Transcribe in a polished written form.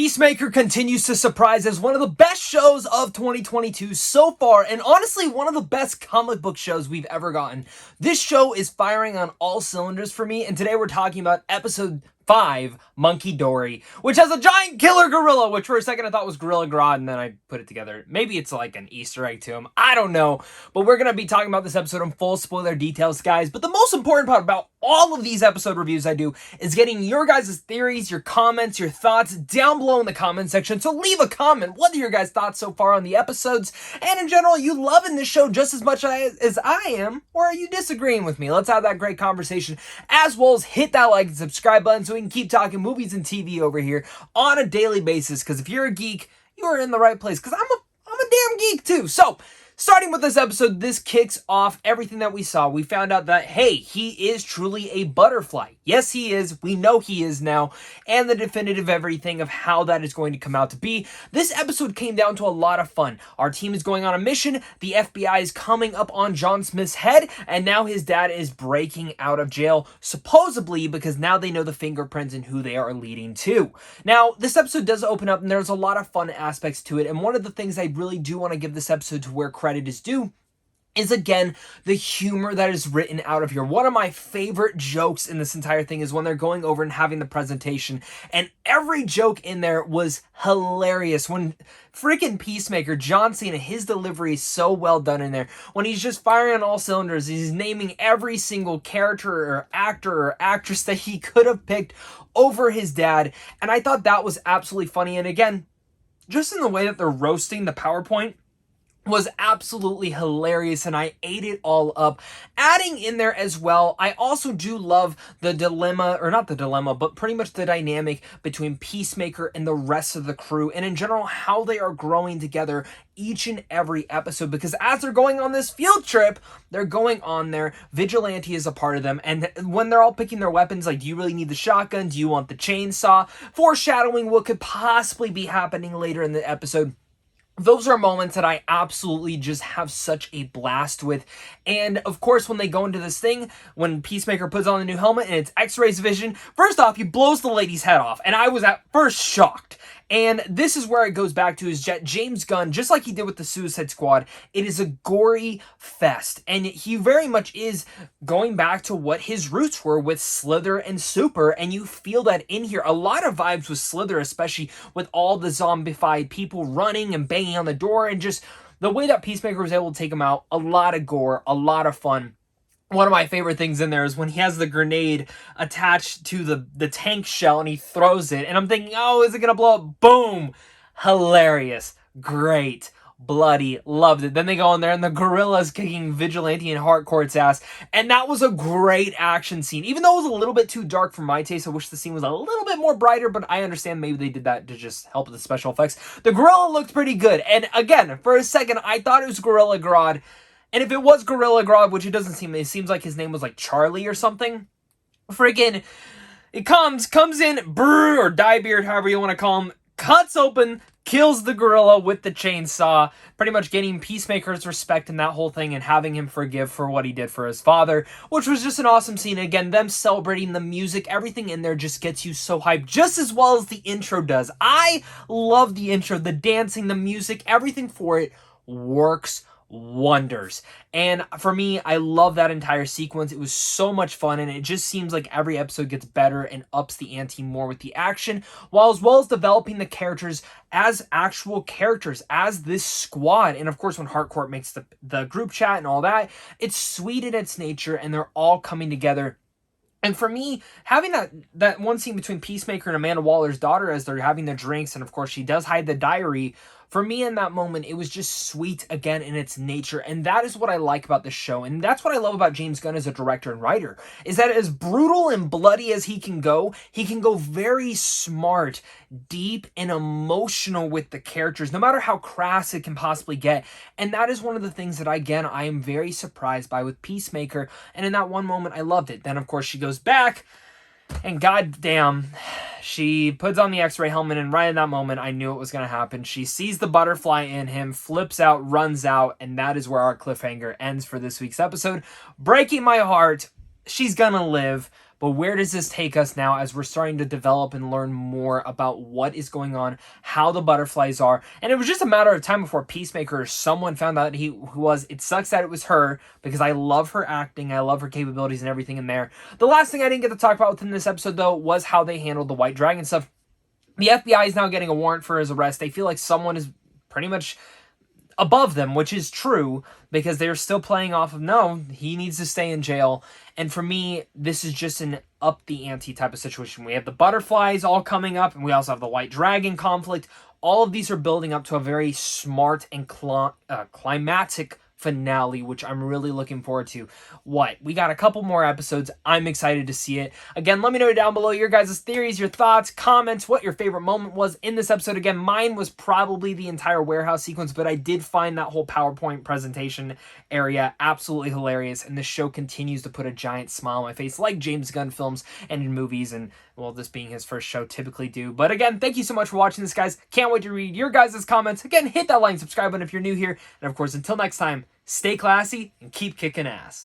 Peacemaker continues to surprise as one of the best shows of 2022 so far, and honestly, one of the best comic book shows we've ever gotten. This show is firing on all cylinders for me, and today we're talking about episode 5, Monkey Dory, which has a giant killer gorilla, which for a second I thought was Gorilla Grodd, and then I put it together. Maybe it's like an Easter egg to him. I don't know. But we're going to be talking about this episode in full spoiler details, guys. But the most important part about all of these episode reviews I do is getting your guys' theories, your comments, your thoughts down below in the comment section. So leave a comment. What are your guys' thoughts so far on the episodes? And in general, are you loving this show just as much as I am? Or are you disagreeing with me? Let's have that great conversation. As well as hit that like and subscribe button so we can keep talking movies and TV over here on a daily basis. Because if you're a geek, you are in the right place. Because I'm a damn geek too. So, starting with this episode, this kicks off everything that we saw. We found out that, hey, he is truly a butterfly. Yes, he is. We know he is now. And the definitive everything of how that is going to come out to be. This episode came down to a lot of fun. Our team is going on a mission. The FBI is coming up on John Smith's head. And now his dad is breaking out of jail, supposedly because now they know the fingerprints and who they are leading to. Now, this episode does open up and there's a lot of fun aspects to it. And one of the things I really do want to give this episode to where credit is due is, again, the humor that is written out of here. One of my favorite jokes in this entire thing is when they're going over and having the presentation, and every joke in there was hilarious. When freaking Peacemaker, John Cena, his delivery is so well done in there. When he's just firing on all cylinders, he's naming every single character or actor or actress that he could have picked over his dad, and I thought that was absolutely funny. And again, just in the way that they're roasting the PowerPoint was absolutely hilarious, and I ate it all up. Adding in there as well, I also do love the dilemma, or not the dilemma, but pretty much the dynamic between Peacemaker and the rest of the crew, and in general, how they are growing together each and every episode, because as they're going on this field trip, they're going on there, Vigilante is a part of them, and when they're all picking their weapons, like, do you really need the shotgun? Do you want the chainsaw? Foreshadowing what could possibly be happening later in the episode. Those are moments that I absolutely just have such a blast with. And of course, when they go into this thing, when Peacemaker puts on the new helmet and it's X-rays vision, first off, he blows the lady's head off. And I was at first shocked. And this is where it goes back to is James Gunn, just like he did with the Suicide Squad, it is a gory fest. And he very much is going back to what his roots were with Slither and Super. And you feel that in here. A lot of vibes with Slither, especially with all the zombified people running and banging on the door. And just the way that Peacemaker was able to take them out. A lot of gore, a lot of fun. One of my favorite things in there is when he has the grenade attached to the tank shell and he throws it. And I'm thinking, oh, is it going to blow up? Boom! Hilarious. Great. Bloody. Loved it. Then they go in there and the gorilla's kicking Vigilante and Harcourt's ass. And that was a great action scene. Even though it was a little bit too dark for my taste, I wish the scene was a little bit more brighter, but I understand maybe they did that to just help with the special effects. The gorilla looked pretty good. And again, for a second, I thought it was Gorilla Grodd. And if it was Gorilla Grodd, which it doesn't seem, it seems like his name was like Charlie or something. Friggin', it comes in, brr, or Diebeard, however you want to call him, cuts open, kills the gorilla with the chainsaw, pretty much getting Peacemaker's respect in that whole thing and having him forgive for what he did for his father, which was just an awesome scene. Again, them celebrating the music, everything in there just gets you so hyped, just as well as the intro does. I love the intro, the dancing, the music, everything for it works wonders. And for me, I love that entire sequence. It was so much fun, and it just seems like every episode gets better and ups the ante more with the action, while as well as developing the characters as actual characters, as this squad. And of course, when Harcourt makes the group chat and all that, it's sweet in its nature, and they're all coming together. And for me, having that one scene between Peacemaker and Amanda Waller's daughter as they're having their drinks, and of course she does hide the diary, for me in that moment, it was just sweet again in its nature. And that is what I like about this show. And that's what I love about James Gunn as a director and writer, is that as brutal and bloody as he can go very smart, deep, and emotional with the characters, no matter how crass it can possibly get. And that is one of the things that, again, I am very surprised by with Peacemaker. And in that one moment, I loved it. Then, of course, she goes back, and goddamn, she puts on the X-ray helmet, and right in that moment, I knew it was going to happen. She sees the butterfly in him, flips out, runs out, and that is where our cliffhanger ends for this week's episode. Breaking my heart. She's gonna live, but where does this take us now as we're starting to develop and learn more about what is going on, how the butterflies are? And it was just a matter of time before Peacemaker or someone found out who was. It sucks that it was her, because I love her acting, I love her capabilities and everything in there. The last thing I didn't get to talk about within this episode, though, was how they handled the White Dragon stuff. The FBI is now getting a warrant for his arrest. They feel like someone is pretty much above them, which is true, because they're still playing off of, no, he needs to stay in jail. And for me, this is just an up the ante type of situation. We have the butterflies all coming up, and we also have the White Dragon conflict. All of these are building up to a very smart and climatic finale, which I'm really looking forward to. We got a couple more episodes. I'm excited to see it. Again, let me know down below your guys' theories, your thoughts, comments, what your favorite moment was in this episode. Again, mine was probably the entire warehouse sequence, but I did find that whole PowerPoint presentation area absolutely hilarious, and the show continues to put a giant smile on my face like James Gunn films and in movies, and well, this being his first show, typically do. But again, thank you so much for watching this, guys. Can't wait to read your guys' comments. Again, hit that like and subscribe button if you're new here. And of course, until next time, stay classy and keep kicking ass.